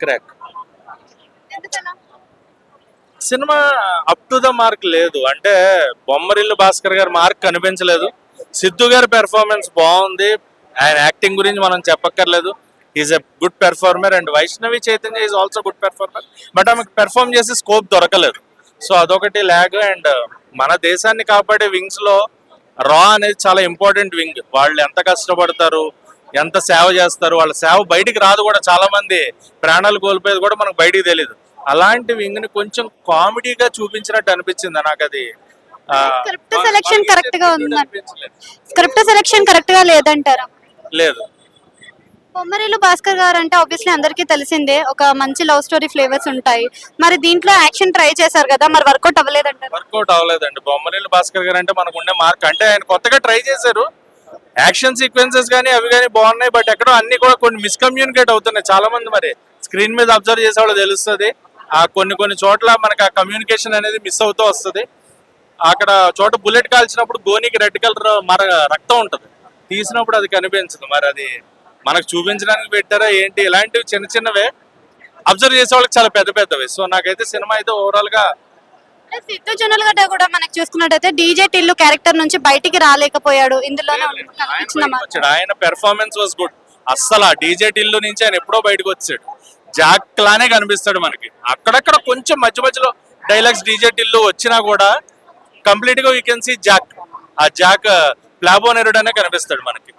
Crack ఎందుకలా? Cinema up to the mark లేదు. అంటే బొమ్మరిల్లు భాస్కర్ గారి మార్క్ కనిపించలేదు. సిద్ధు గారి పెర్ఫార్మెన్స్ బాగుంది. ఆయన యాక్టింగ్ గురించి మనం చెప్పక్కర్లేదు. Is a good performer. And Vaishnavi Chaitanya is also good performer. But ఆమెకు పెర్ఫార్మ్ చేసే స్కోప్ దొరకలేదు. సో అదొకటి ల్యాగ్. అండ్ మన దేశాన్ని కాపాడే వింగ్స్ లో రా అనేది చాలా ఇంపార్టెంట్ వింగ్. వాళ్ళు ఎంత కష్టపడతారు, ఎంత సేవ చేస్తారు, వాళ్ళ సేవ బయటికి రాదు కూడా. చాలా మంది ప్రాణాలు కోల్పోయేది కూడా మనకు బయటికి తెలియదు. అలాంటి వింగ్ ని కొంచెం కామెడీగా చూపించినట్టు అనిపించింది నాకు. అది స్క్రిప్ట్ సెలెక్షన్ కరెక్ట్ గా ఉందా? అనిపించలేదు. స్క్రిప్ట్ సెలెక్షన్ కరెక్ట్ గా లేదంటారా? లేదు. బొమ్మరిల్లు భాస్కర్ గారు అంటే ఆబ్వియస్లీ అందరికీ తెలిసిందే, ఒక మంచి లవ్ స్టోరీ ఫ్లేవర్స్ ఉంటాయి. మరి దీంట్లో యాక్షన్ ట్రై చేశారు కదా, మరి వర్కౌట్ అవ్వలేదంటారు? వర్కౌట్ అవ్వలేదండి. బొమ్మరిల్లు భాస్కర్ గారు అంటే మనకు ఉండే మార్క్. అంటే ఆయన కొత్తగా ట్రై చేశారు. యాక్షన్ సీక్వెన్సెస్ కానీ అవి కానీ బాగున్నాయి. బట్ ఎక్కడో అన్ని కూడా కొన్ని మిస్కమ్యూనికేట్ అవుతున్నాయి. చాలా మంది మరి స్క్రీన్ మీద అబ్జర్వ్ చేసే వాళ్ళు తెలుస్తుంది. ఆ కొన్ని చోట్ల మనకి ఆ కమ్యూనికేషన్ అనేది మిస్ అవుతూ వస్తుంది. అక్కడ చోట బుల్లెట్ కాల్చినప్పుడు గోనికి రెడ్ కలర్ రక్తం ఉంటుంది, తీసినప్పుడు అది కనిపించదు. మరి అది మనకు చూపించడానికి పెట్టారా ఏంటి? ఇలాంటివి చిన్నవే అబ్జర్వ్ చేసే వాళ్ళకి చాలా పెద్దవి. సో నాకైతే సినిమా అయితే ఓవరాల్ గా సిద్ధు జొన్నలగడ్డ కూడా మనకు చూసుకున్నట్టయితే డీజే టిల్లు క్యారెక్టర్ నుంచి బయటికి రాలేకపోయాడు, ఇందులోనే కనిపించిందన్నమాట. వచ్చాడు. ఆయన పెర్ఫార్మెన్స్ వాజ్ గుడ్. అస్సలు ఆ డీజే టిల్లు నుంచి ఆయన ఎప్పుడో బయటకు వచ్చాడు. జాక్ లానే కనిపిస్తాడు మనకి. అక్కడక్కడ కొంచెం మధ్యలో డైలాగ్స్ డీజే టిల్లు వచ్చినా కూడా కంప్లీట్ గా వీ కెన్ సీ జాక్. ఆ జాక్ ప్లాబో నెరుడు అనే కనిపిస్తాడు మనకి.